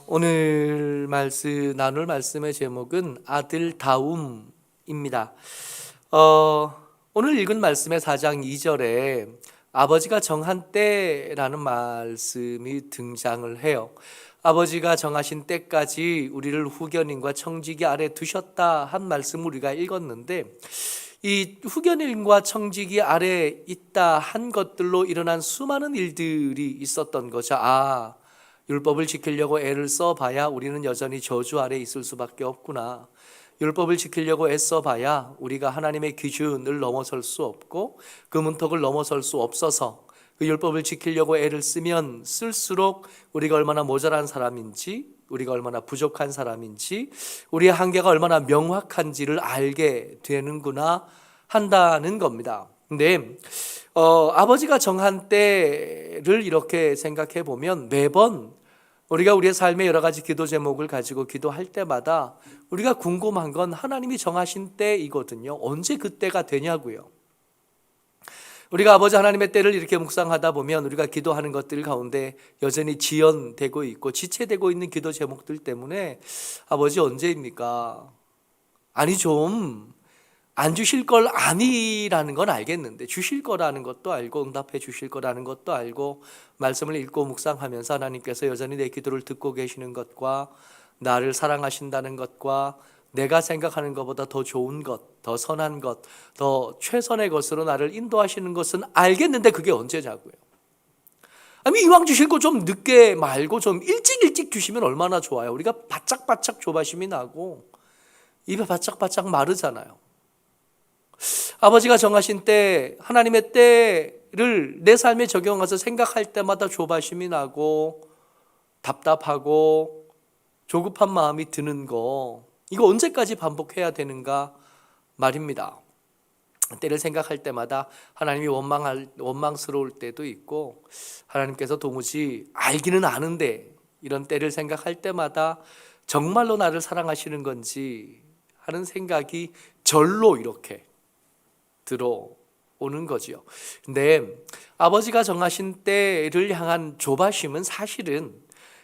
오늘 나눌 말씀의 제목은 아들다움입니다. 오늘 읽은 말씀의 4장 2절에 아버지가 정한 때라는 말씀이 등장을 해요. 아버지가 정하신 때까지 우리를 후견인과 청지기 아래 두셨다 한 말씀 우리가 읽었는데, 이 후견인과 청지기 아래 있다 한 것들로 일어난 수많은 일들이 있었던 거죠. 율법을 지키려고 애를 써봐야 우리는 여전히 저주 아래 있을 수밖에 없구나. 율법을 지키려고 애써봐야 우리가 하나님의 기준을 넘어설 수 없고 그 문턱을 넘어설 수 없어서 그 율법을 지키려고 애를 쓰면 쓸수록 우리가 얼마나 모자란 사람인지, 우리가 얼마나 부족한 사람인지, 우리의 한계가 얼마나 명확한지를 알게 되는구나 한다는 겁니다. 근데 아버지가 정한 때를 이렇게 생각해 보면 매번 우리가 우리의 삶의 여러 가지 기도 제목을 가지고 기도할 때마다 우리가 궁금한 건 하나님이 정하신 때이거든요. 언제 그 때가 되냐고요. 우리가 아버지 하나님의 때를 이렇게 묵상하다 보면 우리가 기도하는 것들 가운데 여전히 지연되고 있고 지체되고 있는 기도 제목들 때문에 아버지 언제입니까? 아니 좀 안 주실 걸 아니라는 건 알겠는데 주실 거라는 것도 알고 응답해 주실 거라는 것도 알고 말씀을 읽고 묵상하면서 하나님께서 여전히 내 기도를 듣고 계시는 것과 나를 사랑하신다는 것과 내가 생각하는 것보다 더 좋은 것, 더 선한 것, 더 최선의 것으로 나를 인도하시는 것은 알겠는데 그게 언제냐고요. 아니 이왕 주실 거 좀 늦게 말고 좀 일찍 주시면 얼마나 좋아요. 우리가 바짝바짝 조바심이 나고 입에 바짝바짝 마르잖아요. 아버지가 정하신 때, 하나님의 때를 내 삶에 적용해서 생각할 때마다 조바심이 나고 답답하고 조급한 마음이 드는 거, 이거 언제까지 반복해야 되는가 말입니다. 때를 생각할 때마다 하나님이 원망스러울 때도 있고 하나님께서 도무지 알기는 아는데 이런 때를 생각할 때마다 정말로 나를 사랑하시는 건지 하는 생각이 절로 이렇게 들어오는 거지요. 근데 아버지가 정하신 때를 향한 조바심은 사실은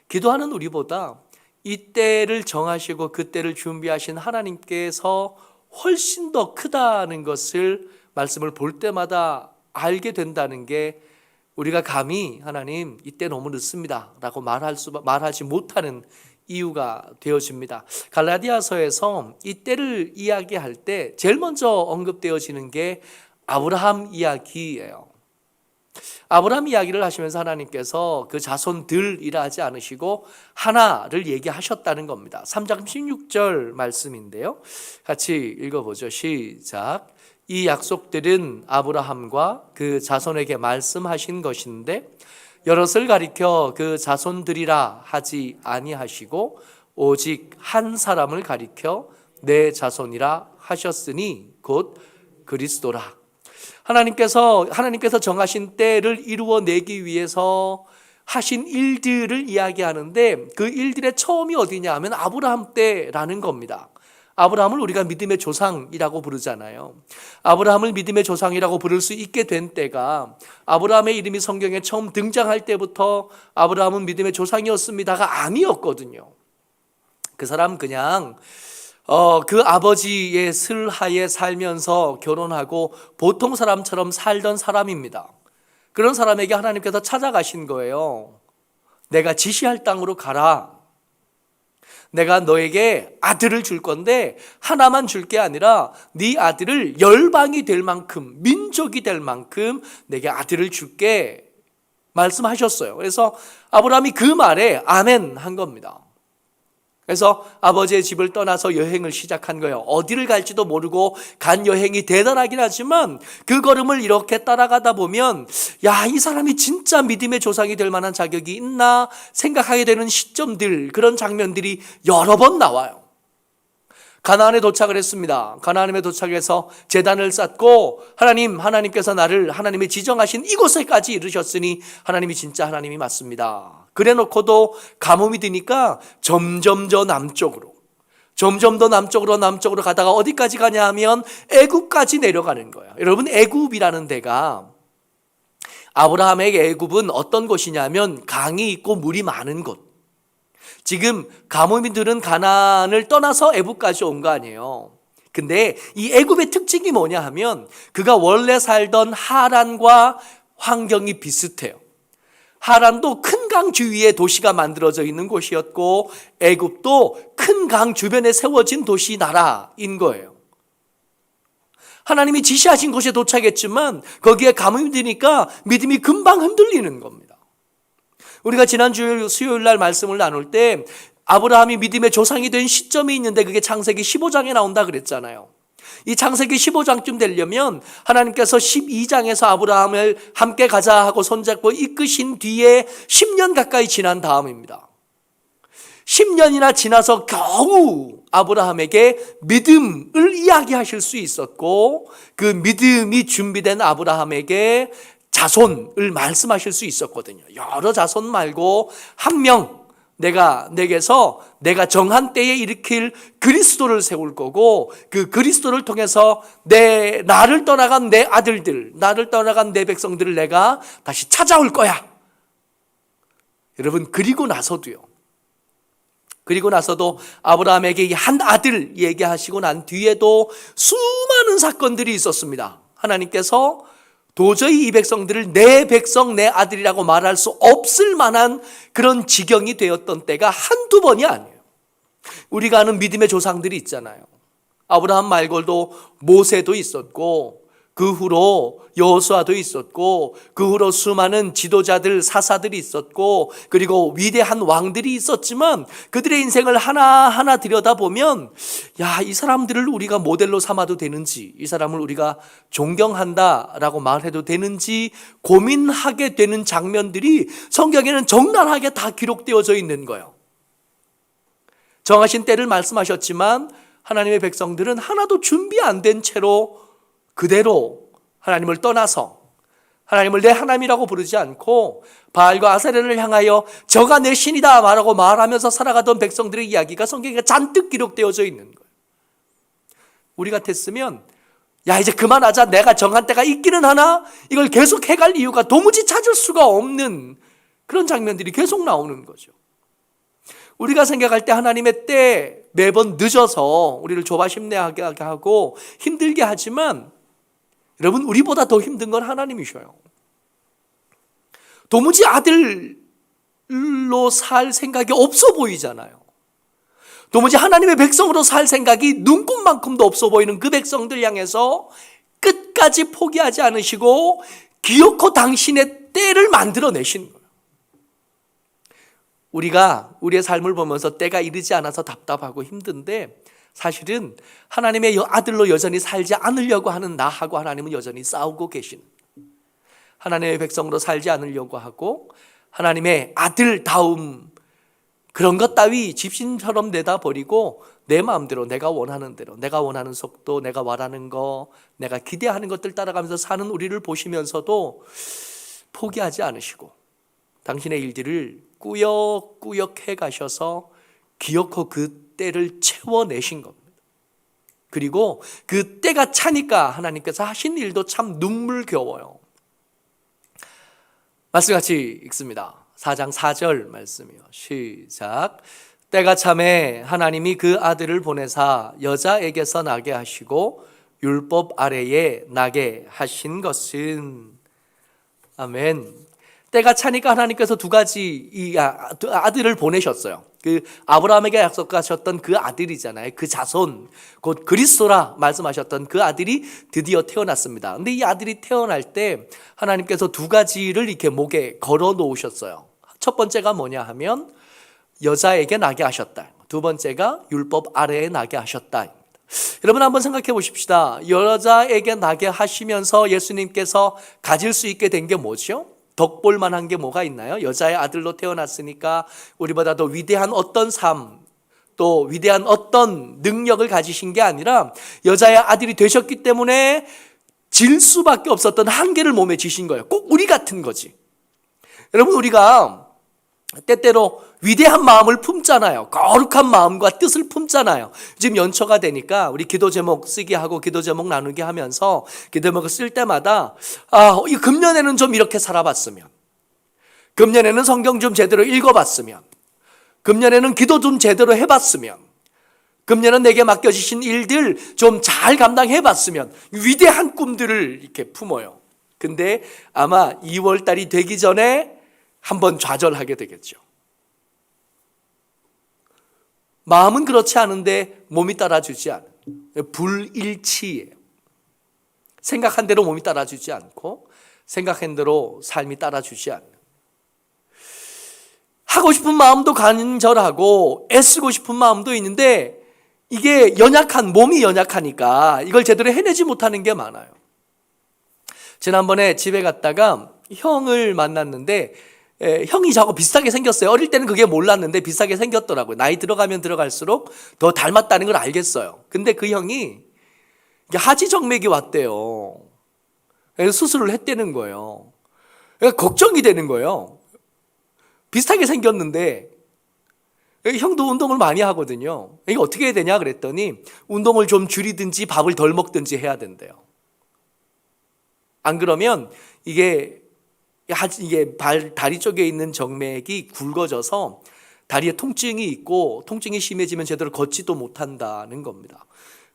기도하는 우리보다 이 때를 정하시고 그 때를 준비하신 하나님께서 훨씬 더 크다는 것을 말씀을 볼 때마다 알게 된다는 게 우리가 감히 하나님 이때 너무 늦습니다 라고 말하지 못하는 이유가 되어집니다. 갈라디아서에서 이 때를 이야기할 때 제일 먼저 언급되어지는 게 아브라함 이야기예요. 아브라함 이야기를 하시면서 하나님께서 그 자손들이라 하지 않으시고 하나를 얘기하셨다는 겁니다. 3장 16절 말씀인데요. 같이 읽어보죠. 시작. 이 약속들은 아브라함과 그 자손에게 말씀하신 것인데 여럿을 가리켜 그 자손들이라 하지 아니하시고 오직 한 사람을 가리켜 내 자손이라 하셨으니 곧 그리스도라. 하나님께서 정하신 때를 이루어내기 위해서 하신 일들을 이야기하는데 그 일들의 처음이 어디냐 하면 아브라함 때라는 겁니다. 아브라함을 우리가 믿음의 조상이라고 부르잖아요. 아브라함을 믿음의 조상이라고 부를 수 있게 된 때가 아브라함의 이름이 성경에 처음 등장할 때부터 아브라함은 믿음의 조상이었습니다가 아니었거든요. 그 사람 그냥 그 아버지의 슬하에 살면서 결혼하고 보통 사람처럼 살던 사람입니다. 그런 사람에게 하나님께서 찾아가신 거예요. 내가 지시할 땅으로 가라. 내가 너에게 아들을 줄 건데 하나만 줄 게 아니라 네 아들을 열방이 될 만큼, 민족이 될 만큼 내게 아들을 줄게 말씀하셨어요. 그래서 아브라함이 그 말에 아멘 한 겁니다. 그래서 아버지의 집을 떠나서 여행을 시작한 거예요. 어디를 갈지도 모르고 간 여행이 대단하긴 하지만 그 걸음을 이렇게 따라가다 보면 이 사람이 진짜 믿음의 조상이 될 만한 자격이 있나 생각하게 되는 시점들, 그런 장면들이 여러 번 나와요. 가나안에 도착을 했습니다. 가나안에 도착해서 제단을 쌓고 하나님께서 나를 하나님이 지정하신 이곳에까지 이르셨으니 하나님이 진짜 하나님이 맞습니다. 그래 놓고도 가뭄이 드니까 점점 더 남쪽으로 가다가 어디까지 가냐 하면 애굽까지 내려가는 거예요. 여러분, 애굽이라는 데가 아브라함의 애굽은 어떤 곳이냐면 강이 있고 물이 많은 곳. 지금 가뭄이들은 가나안을 떠나서 애굽까지 온 거 아니에요. 근데 이 애굽의 특징이 뭐냐 하면 그가 원래 살던 하란과 환경이 비슷해요. 하란도 큰 강 주위에 도시가 만들어져 있는 곳이었고 애굽도 큰 강 주변에 세워진 도시 나라인 거예요. 하나님이 지시하신 곳에 도착했지만 거기에 가뭄이 드니까 믿음이 금방 흔들리는 겁니다. 우리가 지난주 수요일 날 말씀을 나눌 때 아브라함이 믿음의 조상이 된 시점이 있는데 그게 창세기 15장에 나온다 그랬잖아요. 이 창세기 15장쯤 되려면 하나님께서 12장에서 아브라함을 함께 가자 하고 손잡고 이끄신 뒤에 10년 가까이 지난 다음입니다. 10년이나 지나서 겨우 아브라함에게 믿음을 이야기하실 수 있었고 그 믿음이 준비된 아브라함에게 자손을 말씀하실 수 있었거든요. 여러 자손 말고 한 명 내게서 내가 정한 때에 일으킬 그리스도를 세울 거고 그 그리스도를 통해서 나를 떠나간 내 아들들, 나를 떠나간 내 백성들을 내가 다시 찾아올 거야. 여러분 그리고 나서도 아브라함에게 이 한 아들 얘기하시고 난 뒤에도 수많은 사건들이 있었습니다. 하나님께서 도저히 이 백성들을 내 백성, 내 아들이라고 말할 수 없을 만한 그런 지경이 되었던 때가 한두 번이 아니에요. 우리가 아는 믿음의 조상들이 있잖아요. 아브라함 말고도 모세도 있었고 그 후로 여호수아도 있었고 그 후로 수많은 지도자들, 사사들이 있었고 그리고 위대한 왕들이 있었지만 그들의 인생을 하나하나 들여다보면 이 사람들을 우리가 모델로 삼아도 되는지 이 사람을 우리가 존경한다라고 말해도 되는지 고민하게 되는 장면들이 성경에는 적나라하게 다 기록되어져 있는 거예요. 정하신 때를 말씀하셨지만 하나님의 백성들은 하나도 준비 안 된 채로 그대로 하나님을 떠나서 하나님을 내 하나님이라고 부르지 않고 바알과 아세라를 향하여 저가 내 신이다 말하면서 살아가던 백성들의 이야기가 성경에 잔뜩 기록되어져 있는 거예요. 우리 같았으면 이제 그만하자, 내가 정한 때가 있기는 하나 이걸 계속 해갈 이유가 도무지 찾을 수가 없는 그런 장면들이 계속 나오는 거죠. 우리가 생각할 때 하나님의 때 매번 늦어서 우리를 조바심내하게 하고 힘들게 하지만 여러분 우리보다 더 힘든 건 하나님이셔요. 도무지 아들로 살 생각이 없어 보이잖아요. 도무지 하나님의 백성으로 살 생각이 눈꽃만큼도 없어 보이는 그 백성들 향해서 끝까지 포기하지 않으시고 기어코 당신의 때를 만들어내신 거예요. 우리가 우리의 삶을 보면서 때가 이르지 않아서 답답하고 힘든데 사실은 하나님의 아들로 여전히 살지 않으려고 하는 나하고 하나님은 여전히 싸우고 계신, 하나님의 백성으로 살지 않으려고 하고 하나님의 아들다움 그런 것 따위 집신처럼 내다 버리고 내 마음대로 내가 원하는 대로 내가 원하는 속도 내가 말하는 거 내가 기대하는 것들 따라가면서 사는 우리를 보시면서도 포기하지 않으시고 당신의 일들을 꾸역꾸역 해가셔서 기어코 그 때를 채워내신 겁니다. 그리고 그 때가 차니까 하나님께서 하신 일도 참 눈물겨워요. 말씀 같이 읽습니다. 4장 4절 말씀이요. 시작. 때가 참에 하나님이 그 아들을 보내사 여자에게서 나게 하시고 율법 아래에 나게 하신 것은, 아멘. 때가 차니까 하나님께서 두 가지 아들을 보내셨어요. 그 아브라함에게 약속하셨던 그 아들이잖아요. 그 자손, 곧 그리스도라 말씀하셨던 그 아들이 드디어 태어났습니다. 근데 이 아들이 태어날 때 하나님께서 두 가지를 이렇게 목에 걸어 놓으셨어요. 첫 번째가 뭐냐 하면 여자에게 나게 하셨다. 두 번째가 율법 아래에 나게 하셨다. 여러분 한번 생각해 보십시다. 여자에게 나게 하시면서 예수님께서 가질 수 있게 된 게 뭐죠? 덕볼 만한 게 뭐가 있나요? 여자의 아들로 태어났으니까 우리보다 더 위대한 어떤 삶, 또 위대한 어떤 능력을 가지신 게 아니라 여자의 아들이 되셨기 때문에 질 수밖에 없었던 한계를 몸에 지신 거예요. 꼭 우리 같은 거지. 여러분 우리가 때때로 위대한 마음을 품잖아요. 거룩한 마음과 뜻을 품잖아요. 지금 연초가 되니까 우리 기도 제목 쓰기 하고 기도 제목 나누기 하면서 기도 제목을 쓸 때마다 이 금년에는 좀 이렇게 살아봤으면, 금년에는 성경 좀 제대로 읽어봤으면, 금년에는 기도 좀 제대로 해봤으면, 금년은 내게 맡겨주신 일들 좀 잘 감당해봤으면, 위대한 꿈들을 이렇게 품어요. 근데 아마 2월 달이 되기 전에 한번 좌절하게 되겠죠. 마음은 그렇지 않은데 몸이 따라주지 않은 불일치예요. 생각한 대로 몸이 따라주지 않고 생각한 대로 삶이 따라주지 않는, 하고 싶은 마음도 간절하고 애쓰고 싶은 마음도 있는데 이게 몸이 연약하니까 이걸 제대로 해내지 못하는 게 많아요. 지난번에 집에 갔다가 형을 만났는데 형이 저하고 비슷하게 생겼어요. 어릴 때는 그게 몰랐는데 비슷하게 생겼더라고요. 나이 들어가면 들어갈수록 더 닮았다는 걸 알겠어요. 근데 그 형이 하지정맥이 왔대요. 그래서 수술을 했다는 거예요. 그러니까 걱정이 되는 거예요. 비슷하게 생겼는데 형도 운동을 많이 하거든요. 이게 어떻게 해야 되냐 그랬더니 운동을 좀 줄이든지 밥을 덜 먹든지 해야 된대요. 안 그러면 이게 다리 쪽에 있는 정맥이 굵어져서 다리에 통증이 있고 통증이 심해지면 제대로 걷지도 못한다는 겁니다.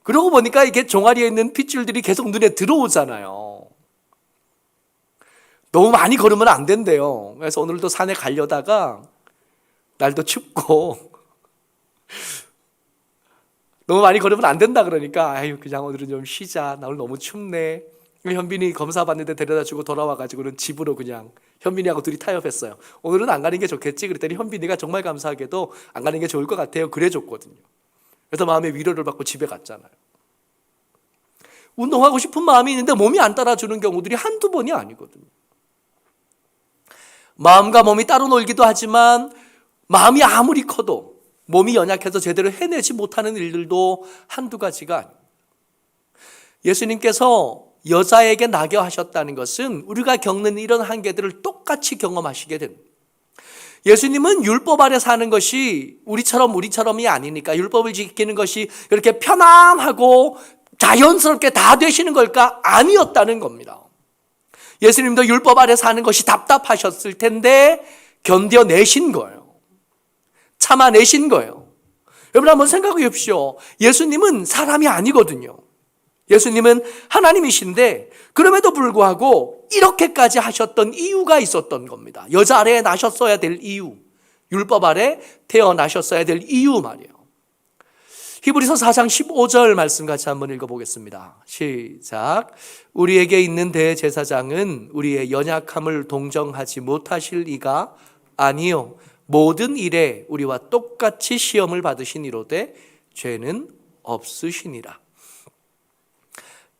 그러고 보니까 이게 종아리에 있는 핏줄들이 계속 눈에 들어오잖아요. 너무 많이 걸으면 안 된대요. 그래서 오늘도 산에 가려다가 날도 춥고 너무 많이 걸으면 안 된다 그러니까 그냥 오늘은 좀 쉬자. 나 오늘 너무 춥네. 현빈이 검사 받는데 데려다 주고 돌아와가지고는 집으로 그냥 현빈이하고 둘이 타협했어요. 오늘은 안 가는 게 좋겠지. 그랬더니 현빈이가 정말 감사하게도 안 가는 게 좋을 것 같아요. 그래 줬거든요. 그래서 마음의 위로를 받고 집에 갔잖아요. 운동하고 싶은 마음이 있는데 몸이 안 따라주는 경우들이 한두 번이 아니거든요. 마음과 몸이 따로 놀기도 하지만 마음이 아무리 커도 몸이 연약해서 제대로 해내지 못하는 일들도 한두 가지가 아닙니다. 예수님께서 여자에게 나겨하셨다는 것은 우리가 겪는 이런 한계들을 똑같이 경험하시게 됩니다. 예수님은 율법 아래 사는 것이 우리처럼이 아니니까 율법을 지키는 것이 그렇게 편안하고 자연스럽게 다 되시는 걸까? 아니었다는 겁니다. 예수님도 율법 아래 사는 것이 답답하셨을 텐데 견뎌내신 거예요. 참아내신 거예요. 여러분 한번 생각해 보십시오. 예수님은 사람이 아니거든요. 예수님은 하나님이신데 그럼에도 불구하고 이렇게까지 하셨던 이유가 있었던 겁니다. 여자 아래에 나셨어야 될 이유, 율법 아래 태어나셨어야 될 이유 말이에요. 히브리서 4장 15절 말씀 같이 한번 읽어보겠습니다. 시작. 우리에게 있는 대제사장은 우리의 연약함을 동정하지 못하실 이가 아니요 모든 일에 우리와 똑같이 시험을 받으시니로되 죄는 없으시니라.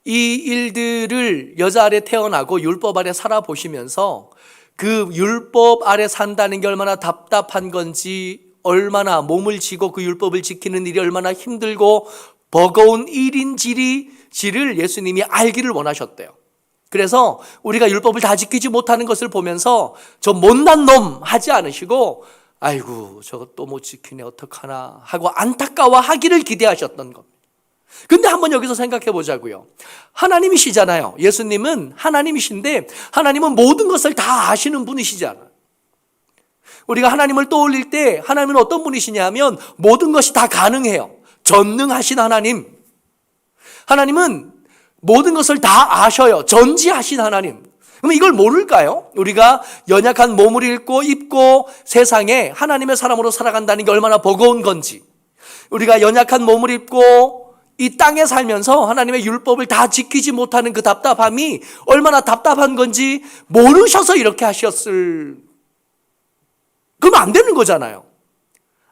이 일들을 여자 아래 태어나고 율법 아래 살아보시면서 그 율법 아래 산다는 게 얼마나 답답한 건지, 얼마나 몸을 쥐고 그 율법을 지키는 일이 얼마나 힘들고 버거운 일인지를 예수님이 알기를 원하셨대요. 그래서 우리가 율법을 다 지키지 못하는 것을 보면서 저 못난 놈 하지 않으시고 아이고 저거 또 못 지키네 어떡하나 하고 안타까워하기를 기대하셨던 겁니다. 근데 한번 여기서 생각해 보자고요. 하나님이시잖아요. 예수님은 하나님이신데 하나님은 모든 것을 다 아시는 분이시잖아요. 우리가 하나님을 떠올릴 때 하나님은 어떤 분이시냐면 모든 것이 다 가능해요. 전능하신 하나님. 하나님은 모든 것을 다 아셔요. 전지하신 하나님. 그럼 이걸 모를까요? 우리가 연약한 몸을 입고 세상에 하나님의 사람으로 살아간다는 게 얼마나 버거운 건지, 우리가 연약한 몸을 입고 이 땅에 살면서 하나님의 율법을 다 지키지 못하는 그 답답함이 얼마나 답답한 건지 모르셔서 이렇게 하셨을, 그러면 안 되는 거잖아요.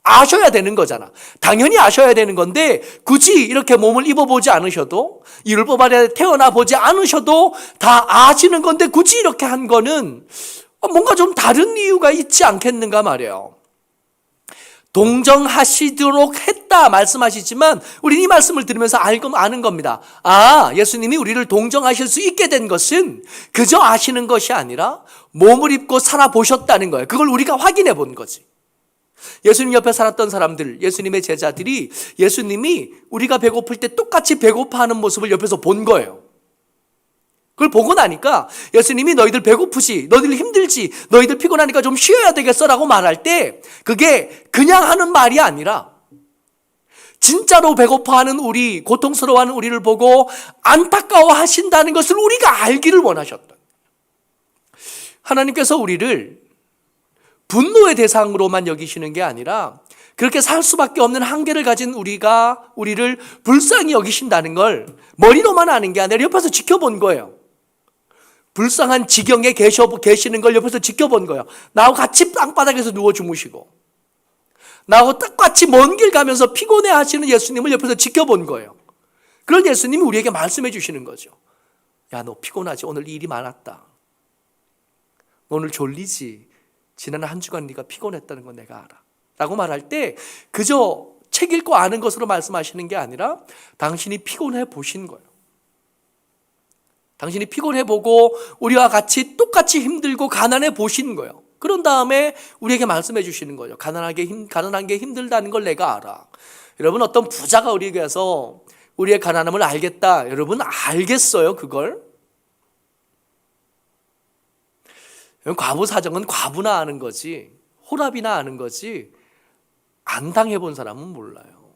아셔야 되는 거잖아. 당연히 아셔야 되는 건데 굳이 이렇게 몸을 입어보지 않으셔도, 이 율법 아래 태어나 보지 않으셔도 다 아시는 건데 굳이 이렇게 한 거는 뭔가 좀 다른 이유가 있지 않겠는가 말이에요. 동정하시도록 했다 말씀하시지만 우리는 이 말씀을 들으면서 아는 겁니다. 예수님이 우리를 동정하실 수 있게 된 것은 그저 아시는 것이 아니라 몸을 입고 살아보셨다는 거예요. 그걸 우리가 확인해 본 거지. 예수님 옆에 살았던 사람들, 예수님의 제자들이 예수님이 우리가 배고플 때 똑같이 배고파하는 모습을 옆에서 본 거예요. 그걸 보고 나니까 예수님이 너희들 배고프지, 너희들 힘들지, 너희들 피곤하니까 좀 쉬어야 되겠어라고 말할 때 그게 그냥 하는 말이 아니라 진짜로 배고파하는 우리, 고통스러워하는 우리를 보고 안타까워 하신다는 것을 우리가 알기를 원하셨던. 하나님께서 우리를 분노의 대상으로만 여기시는 게 아니라 그렇게 살 수밖에 없는 한계를 가진 우리를 불쌍히 여기신다는 걸 머리로만 아는 게 아니라 옆에서 지켜본 거예요. 불쌍한 지경에 계시는 걸 옆에서 지켜본 거예요. 나하고 같이 땅바닥에서 누워 주무시고 나하고 똑같이 먼 길 가면서 피곤해 하시는 예수님을 옆에서 지켜본 거예요. 그런 예수님이 우리에게 말씀해 주시는 거죠. 야, 너 피곤하지? 오늘 일이 많았다. 너 오늘 졸리지? 지난 한 주간 네가 피곤했다는 건 내가 알아. 라고 말할 때 그저 책 읽고 아는 것으로 말씀하시는 게 아니라 당신이 피곤해 보신 거예요. 당신이 피곤해 보고 우리와 같이 똑같이 힘들고 가난해 보신 거예요. 그런 다음에 우리에게 말씀해 주시는 거죠. 가난한 게 힘들다는 걸 내가 알아. 여러분, 어떤 부자가 우리에게서 우리의 가난함을 알겠다. 여러분 알겠어요, 그걸? 과부 사정은 과부나 아는 거지, 호랍이나 아는 거지, 안 당해본 사람은 몰라요.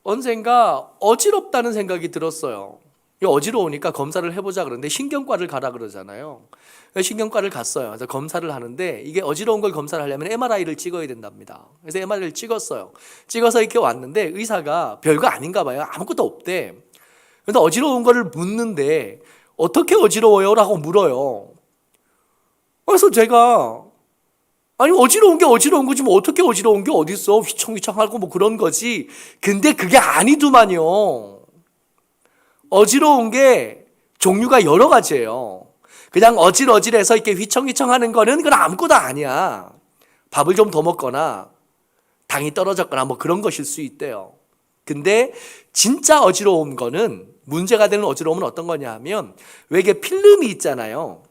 언젠가 어지럽다는 생각이 들었어요. 어지러우니까 검사를 해보자 그러는데 신경과를 가라 그러잖아요. 신경과를 갔어요. 그래서 검사를 하는데 이게 어지러운 걸 검사를 하려면 MRI를 찍어야 된답니다. 그래서 MRI를 찍었어요. 찍어서 이렇게 왔는데 의사가 별거 아닌가 봐요. 아무것도 없대. 그런데 어지러운 거를 묻는데 어떻게 어지러워요? 라고 물어요. 그래서 제가 어지러운 게 어지러운 거지 뭐 어떻게 어지러운 게 어딨어? 휘청휘청하고 뭐 그런 거지. 근데 그게 아니더만요. 어지러운 게 종류가 여러 가지예요. 그냥 어질어질해서 이렇게 휘청휘청하는 거는 그건 아무것도 아니야. 밥을 좀 더 먹거나 당이 떨어졌거나 뭐 그런 것일 수 있대요. 근데 진짜 어지러운 거는, 문제가 되는 어지러움은 어떤 거냐 하면, 왜 이게 필름이 있잖아요.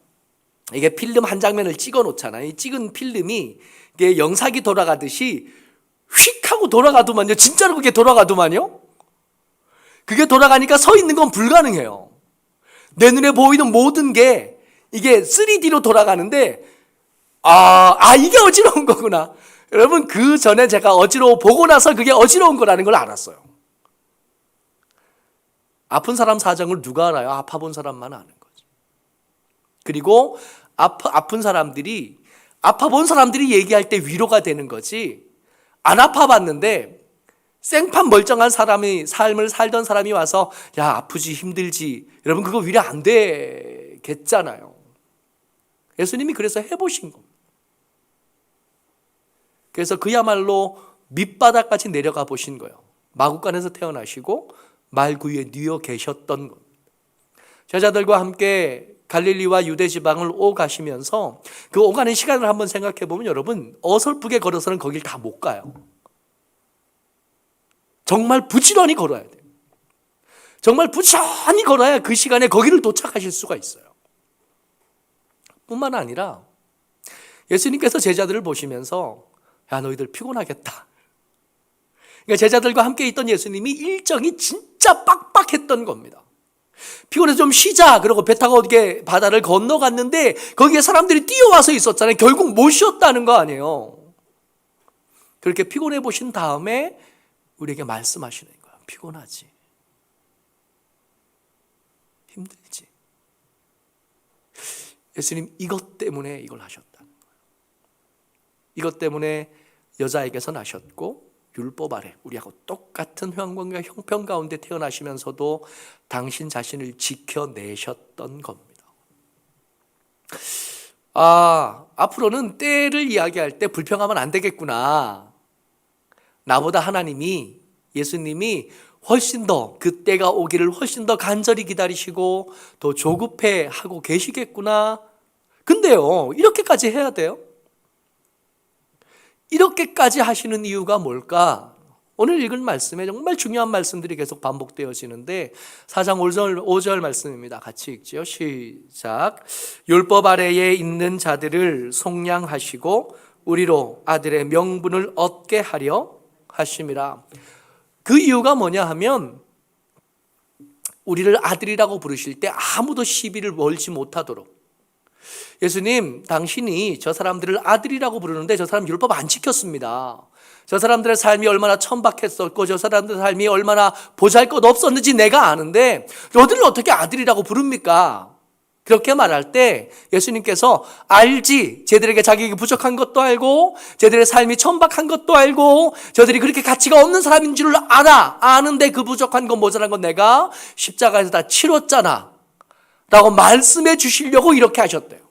이게 필름 한 장면을 찍어 놓잖아요. 이 찍은 필름이 이게 영상이 돌아가듯이 휙 하고 돌아가더만요. 진짜로 그게 돌아가더만요. 그게 돌아가니까 서 있는 건 불가능해요. 내 눈에 보이는 모든 게 이게 3D로 돌아가는데 이게 어지러운 거구나. 여러분, 그 전에 제가 어지러워 보고 나서 그게 어지러운 거라는 걸 알았어요. 아픈 사람 사정을 누가 알아요? 아파 본 사람만 아는 거죠. 그리고 아픈 사람들이, 아파 본 사람들이 얘기할 때 위로가 되는 거지, 안 아파 봤는데 생판 멀쩡한 사람이, 삶을 살던 사람이 와서 야, 아프지 힘들지, 여러분 그거 위로 안 되겠잖아요. 예수님이 그래서 해보신 겁니다. 그래서 그야말로 밑바닥까지 내려가 보신 거예요. 마구간에서 태어나시고 말구유에 누워 계셨던 겁니다. 제자들과 함께 갈릴리와 유대 지방을 오가시면서 그 오가는 시간을 한번 생각해 보면 여러분, 어설프게 걸어서는 거길 다 못 가요. 정말 부지런히 걸어야 돼요. 정말 부지런히 걸어야 그 시간에 거기를 도착하실 수가 있어요. 뿐만 아니라 예수님께서 제자들을 보시면서 야, 너희들 피곤하겠다. 그러니까 제자들과 함께 있던 예수님이 일정이 진짜 빡빡했던 겁니다. 피곤해서 좀 쉬자 그러고 배 타고 어떻게 바다를 건너갔는데 거기에 사람들이 뛰어와서 있었잖아요. 결국 못 쉬었다는 거 아니에요. 그렇게 피곤해 보신 다음에 우리에게 말씀하시는 거예요. 피곤하지, 힘들지. 예수님 이것 때문에 이걸 하셨다는 거예요. 이것 때문에 여자에게서 나셨고 율법 아래 우리하고 똑같은 형광과 형편 가운데 태어나시면서도 당신 자신을 지켜내셨던 겁니다. 앞으로는 때를 이야기할 때 불평하면 안 되겠구나. 나보다 하나님이, 예수님이 훨씬 더 그 때가 오기를 훨씬 더 간절히 기다리시고 더 조급해 하고 계시겠구나. 근데요, 이렇게까지 해야 돼요? 이렇게까지 하시는 이유가 뭘까? 오늘 읽은 말씀에 정말 중요한 말씀들이 계속 반복되어지는데 4장 5절 말씀입니다. 같이 읽지요. 시작. 율법 아래에 있는 자들을 속량하시고 우리로 아들의 명분을 얻게 하려 하심이라. 그 이유가 뭐냐 하면 우리를 아들이라고 부르실 때 아무도 시비를 걸지 못하도록, 예수님 당신이 저 사람들을 아들이라고 부르는데 저 사람 율법 안 지켰습니다. 저 사람들의 삶이 얼마나 천박했었고 저 사람들의 삶이 얼마나 보잘것 없었는지 내가 아는데 너희들을 어떻게 아들이라고 부릅니까? 그렇게 말할 때 예수님께서 알지, 쟤들에게 자기에게 부족한 것도 알고 쟤들의 삶이 천박한 것도 알고 저들이 그렇게 가치가 없는 사람인 줄 아는데 그 부족한 건 모자란 건 내가 십자가에서 다 치렀잖아 라고 말씀해 주시려고 이렇게 하셨대요.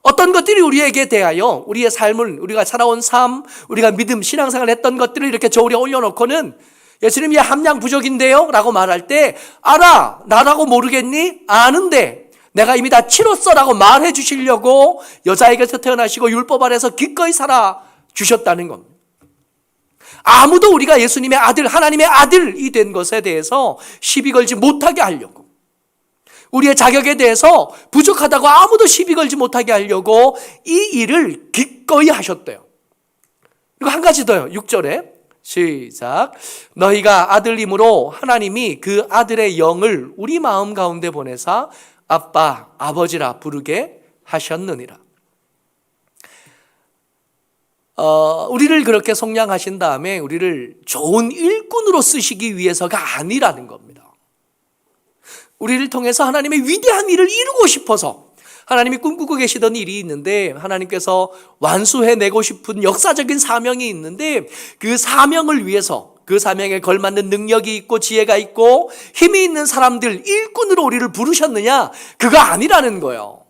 어떤 것들이 우리에게 대하여 우리의 삶을, 우리가 살아온 삶, 우리가 믿음, 신앙생활 했던 것들을 이렇게 저울에 올려놓고는 예수님이 함량 부족인데요 라고 말할 때, 알아, 나라고 모르겠니? 아는데 내가 이미 다 치렀어 라고 말해 주시려고 여자에게서 태어나시고 율법 아래서 기꺼이 살아 주셨다는 겁니다. 아무도 우리가 예수님의 아들, 하나님의 아들이 된 것에 대해서 시비 걸지 못하게 하려고, 우리의 자격에 대해서 부족하다고 아무도 시비 걸지 못하게 하려고 이 일을 기꺼이 하셨대요. 그리고 한 가지 더요. 6절에 시작. 너희가 아들임으로 하나님이 그 아들의 영을 우리 마음 가운데 보내사 아빠, 아버지라 부르게 하셨느니라. 우리를 그렇게 속량하신 다음에 우리를 좋은 일꾼으로 쓰시기 위해서가 아니라는 겁니다. 우리를 통해서 하나님의 위대한 일을 이루고 싶어서 하나님이 꿈꾸고 계시던 일이 있는데 하나님께서 완수해내고 싶은 역사적인 사명이 있는데 그 사명을 위해서, 그 사명에 걸맞는 능력이 있고 지혜가 있고 힘이 있는 사람들, 일꾼으로 우리를 부르셨느냐? 그거 아니라는 거예요.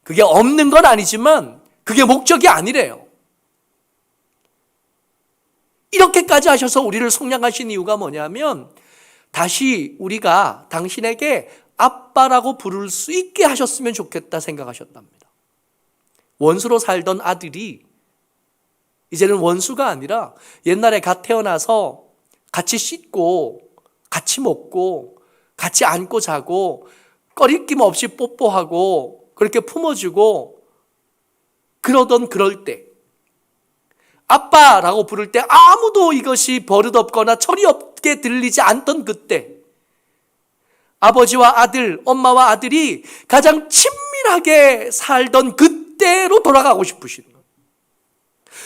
그게 없는 건 아니지만 그게 목적이 아니래요. 이렇게까지 하셔서 우리를 속량하신 이유가 뭐냐면 다시 우리가 당신에게 아빠라고 부를 수 있게 하셨으면 좋겠다 생각하셨답니다. 원수로 살던 아들이 이제는 원수가 아니라 옛날에 갓 태어나서 같이 씻고 같이 먹고 같이 안고 자고 꺼리낌 없이 뽀뽀하고 그렇게 품어주고 그럴 때, 아빠라고 부를 때 아무도 이것이 버릇없거나 철이 없게 들리지 않던 그때, 아버지와 아들, 엄마와 아들이 가장 친밀하게 살던 그때로 돌아가고 싶으신 거예요.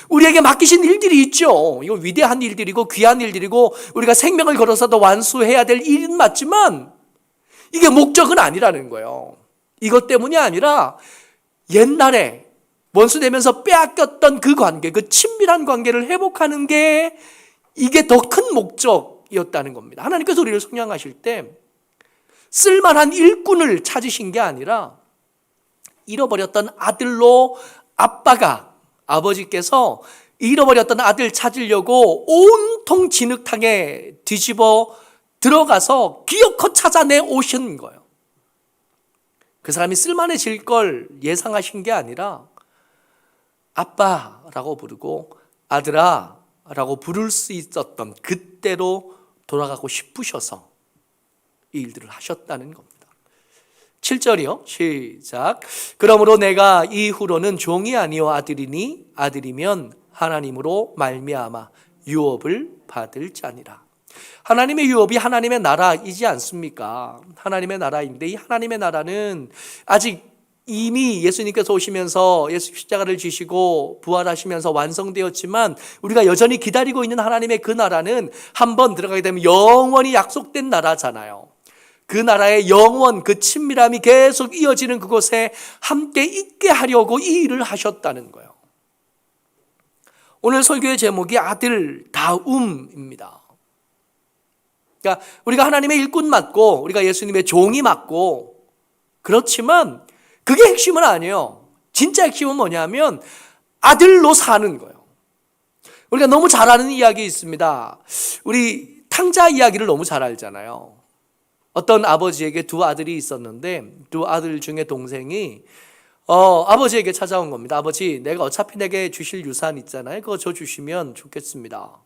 우리에게 맡기신 일들이 있죠. 이거 위대한 일들이고 귀한 일들이고 우리가 생명을 걸어서도 완수해야 될 일은 맞지만 이게 목적은 아니라는 거예요. 이것 때문이 아니라 옛날에 원수 되면서 빼앗겼던 그 관계, 그 친밀한 관계를 회복하는 게 이게 더 큰 목적이었다는 겁니다. 하나님께서 우리를 속량하실 때 쓸만한 일꾼을 찾으신 게 아니라 잃어버렸던 아들로 아버지께서 잃어버렸던 아들 찾으려고 온통 진흙탕에 뒤집어 들어가서 기어코 찾아내 오신 거예요. 그 사람이 쓸만해질 걸 예상하신 게 아니라 아빠라고 부르고 아들아 라고 부를 수 있었던 그때로 돌아가고 싶으셔서 이 일들을 하셨다는 겁니다. 7절이요. 시작. 그러므로 내가 이후로는 종이 아니요 아들이니 아들이면 하나님으로 말미암아 유업을 받을 자니라. 하나님의 유업이 하나님의 나라이지 않습니까? 하나님의 나라인데 이 하나님의 나라는 아직 이미 예수님께서 오시면서 예수 십자가를 지시고 부활하시면서 완성되었지만 우리가 여전히 기다리고 있는 하나님의 그 나라는 한번 들어가게 되면 영원히 약속된 나라잖아요. 그 나라의 영원, 그 친밀함이 계속 이어지는 그곳에 함께 있게 하려고 이 일을 하셨다는 거예요. 오늘 설교의 제목이 아들다움입니다. 그러니까 우리가 하나님의 일꾼 맞고 우리가 예수님의 종이 맞고 그렇지만 그게 핵심은 아니에요. 진짜 핵심은 뭐냐면 아들로 사는 거예요. 우리가 너무 잘 아는 이야기 있습니다. 우리 탕자 이야기를 너무 잘 알잖아요. 어떤 아버지에게 두 아들이 있었는데 두 아들 중에 동생이 아버지에게 찾아온 겁니다. 아버지, 내가 어차피 내게 주실 유산 있잖아요. 그거 저 주시면 좋겠습니다.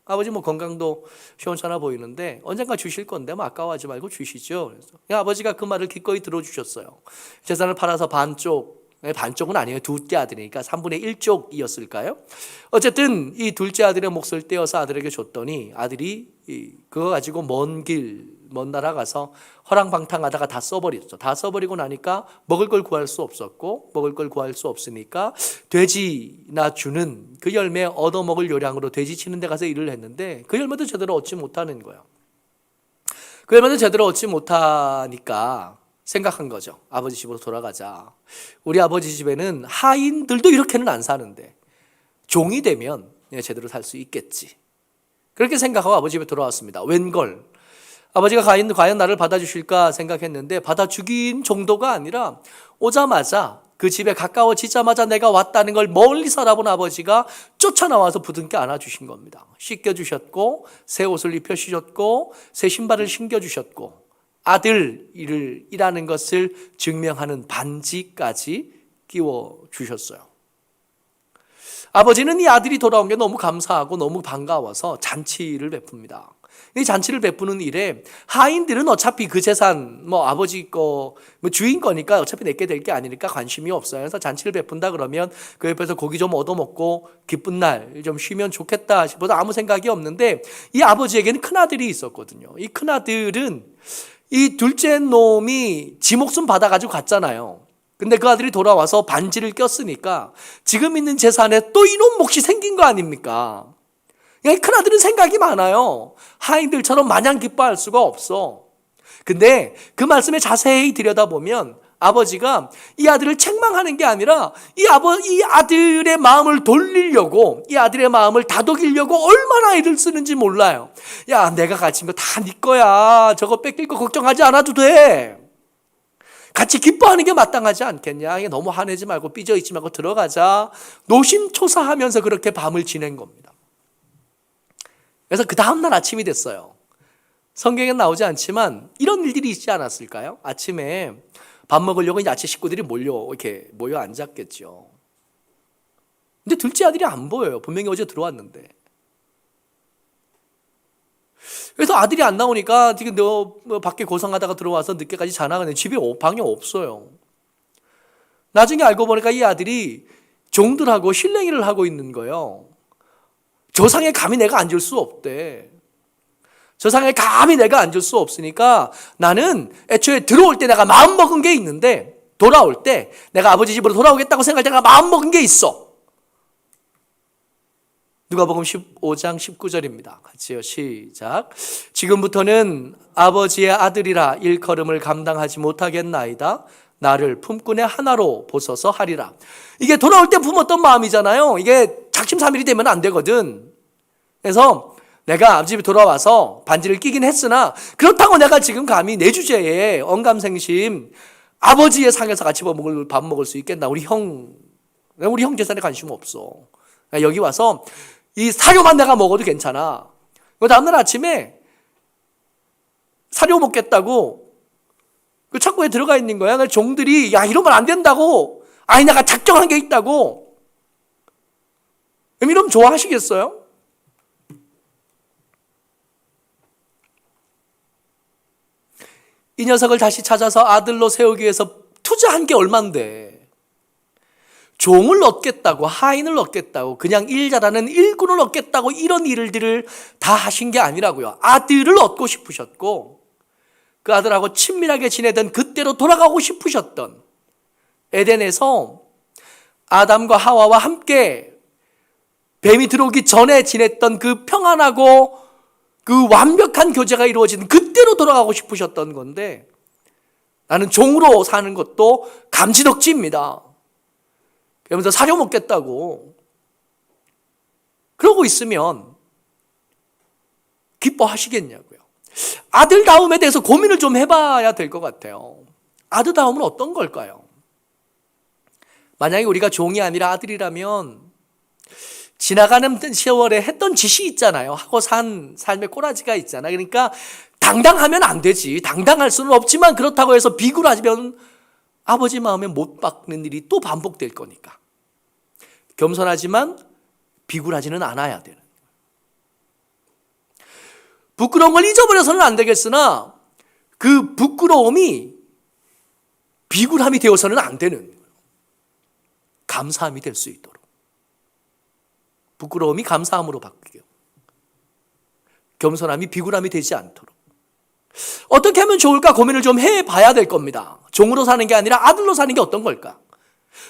아버지 뭐 건강도 시원찮아 보이는데 언젠가 주실 건데 뭐 아까워하지 말고 주시죠. 그래서 아버지가 그 말을 기꺼이 들어주셨어요. 재산을 팔아서 반쪽은 아니에요. 둘째 아들이니까 3분의 1쪽이었을까요? 어쨌든 이 둘째 아들의 몫을 떼어서 아들에게 줬더니 아들이 그거 가지고 먼 나라 가서 허랑방탕하다가 다 써버렸죠. 다 써버리고 나니까 먹을 걸 구할 수 없었고, 먹을 걸 구할 수 없으니까 돼지나 주는 그 열매 얻어먹을 요량으로 돼지 치는 데 가서 일을 했는데 그 열매도 제대로 얻지 못하는 거예요. 그 열매도 제대로 얻지 못하니까 생각한 거죠. 아버지 집으로 돌아가자. 우리 아버지 집에는 하인들도 이렇게는 안 사는데 종이 되면 제대로 살 수 있겠지. 그렇게 생각하고 아버지 집에 돌아왔습니다. 웬걸 아버지가 과연 나를 받아주실까 생각했는데 받아주긴 정도가 아니라 오자마자 그 집에 가까워지자마자 내가 왔다는 걸 멀리서 알아본 아버지가 쫓아나와서 부둥켜 안아주신 겁니다. 씻겨주셨고 새 옷을 입혀주셨고 새 신발을 신겨주셨고 아들이라는 것을 증명하는 반지까지 끼워주셨어요. 아버지는 이 아들이 돌아온 게 너무 감사하고 너무 반가워서 잔치를 베풉니다. 이 잔치를 베푸는 일에 하인들은 어차피 그 재산 아버지 거 주인 거니까 어차피 내게 될 게 아니니까 관심이 없어요. 그래서 잔치를 베푼다 그러면 그 옆에서 고기 좀 얻어먹고 기쁜 날 좀 쉬면 좋겠다 싶어서 아무 생각이 없는데 이 아버지에게는 큰아들이 있었거든요. 이 큰아들은 이 둘째 놈이 지 목숨 받아가지고 갔잖아요. 근데 그 아들이 돌아와서 반지를 꼈으니까 지금 있는 재산에 또 이놈 몫이 생긴 거 아닙니까? 큰아들은 생각이 많아요. 하인들처럼 마냥 기뻐할 수가 없어. 근데 그 말씀에 자세히 들여다보면 아버지가 이 아들을 책망하는 게 아니라 이 아들의 마음을 돌리려고, 이 아들의 마음을 다독이려고 얼마나 애를 쓰는지 몰라요. 야, 내가 가진 거 다 네 거야. 저거 뺏길 거 걱정하지 않아도 돼. 같이 기뻐하는 게 마땅하지 않겠냐. 너무 화내지 말고 삐져있지 말고 들어가자. 노심초사하면서 그렇게 밤을 지낸 겁니다. 그래서 그 다음날 아침이 됐어요. 성경엔 나오지 않지만 이런 일들이 있지 않았을까요? 아침에 밥 먹으려고 이제 아침 식구들이 모여 앉았겠죠. 근데 둘째 아들이 안 보여요. 분명히 어제 들어왔는데. 그래서 아들이 안 나오니까 지금 너 밖에 고생하다가 들어와서 늦게까지 자나가는데 집에 방이 없어요. 나중에 알고 보니까 이 아들이 종들하고 실랭이를 하고 있는 거예요. 저 상에 감히 내가 앉을 수 없대. 저 상에 감히 내가 앉을 수 없으니까 나는 애초에 들어올 때 내가 마음먹은 게 있는데 돌아올 때 내가 아버지 집으로 돌아오겠다고 생각할 때 내가 마음먹은 게 있어. 누가복음 15장 19절입니다. 같이요. 시작. 지금부터는 아버지의 아들이라 일컬음을 감당하지 못하겠나이다. 나를 품꾼의 하나로 보소서 하리라. 이게 돌아올 때 품었던 마음이잖아요. 이게 작심삼일이 되면 안 되거든. 그래서 내가 아버지 집에 돌아와서 반지를 끼긴 했으나 그렇다고 내가 지금 감히 내 주제에 언감생심 아버지의 상에서 같이 밥 먹을 수 있겠나? 우리 형 재산에 관심 없어. 여기 와서 이 사료만 내가 먹어도 괜찮아. 그 다음날 아침에 사료 먹겠다고 그 창고에 들어가 있는 거야. 종들이 야 이러면 안 된다고. 아니 내가 작정한 게 있다고. 이러면 좋아하시겠어요? 이 녀석을 다시 찾아서 아들로 세우기 위해서 투자한 게 얼만데. 종을 얻겠다고, 하인을 얻겠다고, 그냥 일 잘하는 일꾼을 얻겠다고 이런 일들을 다 하신 게 아니라고요. 아들을 얻고 싶으셨고 그 아들하고 친밀하게 지내던 그때로 돌아가고 싶으셨던 에덴에서 아담과 하와와 함께 뱀이 들어오기 전에 지냈던 그 평안하고 그 완벽한 교제가 이루어진 그때로 돌아가고 싶으셨던 건데 나는 종으로 사는 것도 감지덕지입니다. 그러면서 사료 먹겠다고 그러고 있으면 기뻐하시겠냐고요. 아들다움에 대해서 고민을 좀 해봐야 될 것 같아요. 아들다움은 어떤 걸까요? 만약에 우리가 종이 아니라 아들이라면 지나가는 세월에 했던 짓이 있잖아요. 하고 산 삶의 꼬라지가 있잖아요. 그러니까 당당하면 안 되지. 당당할 수는 없지만 그렇다고 해서 비굴하면 아버지 마음에 못 박는 일이 또 반복될 거니까 겸손하지만 비굴하지는 않아야 되는, 부끄러운 걸 잊어버려서는 안 되겠으나 그 부끄러움이 비굴함이 되어서는 안 되는, 감사함이 될 수 있도록, 부끄러움이 감사함으로 바뀌고 겸손함이 비굴함이 되지 않도록 어떻게 하면 좋을까 고민을 좀 해봐야 될 겁니다. 종으로 사는 게 아니라 아들로 사는 게 어떤 걸까?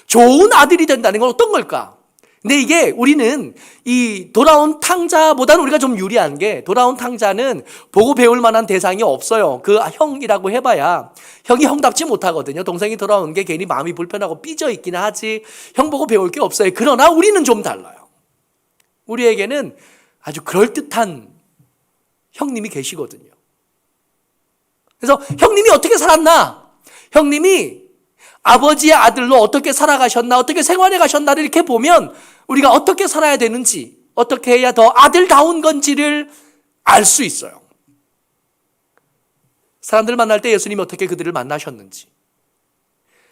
좋은 아들이 된다는 건 어떤 걸까? 근데 이게 우리는 이 돌아온 탕자보다는 우리가 좀 유리한 게, 돌아온 탕자는 보고 배울 만한 대상이 없어요. 그 형이라고 해봐야 형이 형답지 못하거든요. 동생이 돌아온 게 괜히 마음이 불편하고 삐져 있긴 하지 형 보고 배울 게 없어요. 그러나 우리는 좀 달라요. 우리에게는 아주 그럴듯한 형님이 계시거든요. 그래서 형님이 어떻게 살았나? 형님이 아버지의 아들로 어떻게 살아가셨나, 어떻게 생활해 가셨나를 이렇게 보면 우리가 어떻게 살아야 되는지, 어떻게 해야 더 아들다운 건지를 알 수 있어요. 사람들 만날 때 예수님이 어떻게 그들을 만나셨는지,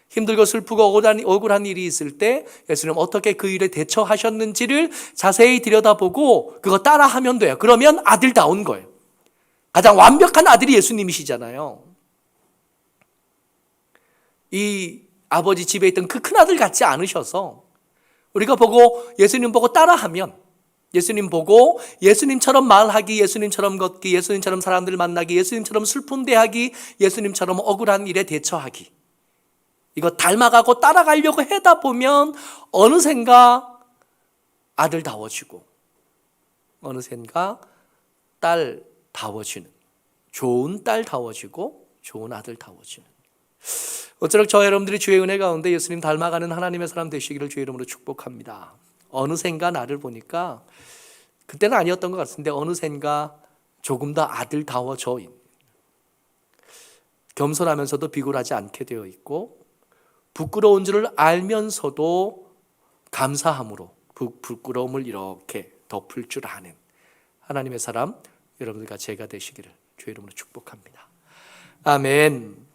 힘들고 슬프고 억울한 일이 있을 때 예수님 어떻게 그 일에 대처하셨는지를 자세히 들여다보고 그거 따라하면 돼요. 그러면 아들다운 거예요. 가장 완벽한 아들이 예수님이시잖아요. 이 아버지 집에 있던 그 큰아들 같지 않으셔서 우리가 보고 예수님 보고 따라하면, 예수님 보고 예수님처럼 말하기, 예수님처럼 걷기, 예수님처럼 사람들 만나기, 예수님처럼 슬픈 대하기, 예수님처럼 억울한 일에 대처하기, 이거 닮아가고 따라가려고 하다 보면 어느샌가 아들다워지고 어느샌가 딸다워지는, 좋은 딸다워지고 좋은 아들다워지는, 어쩌록 저 여러분들이 주의 은혜 가운데 예수님 닮아가는 하나님의 사람 되시기를 주의 이름으로 축복합니다. 어느샌가 나를 보니까, 그때는 아니었던 것 같은데 어느샌가 조금 더 아들다워져 있는, 겸손하면서도 비굴하지 않게 되어 있고 부끄러운 줄을 알면서도 감사함으로 부끄러움을 이렇게 덮을 줄 아는 하나님의 사람 여러분들과 제가 되시기를 주의 이름으로 축복합니다. 아멘.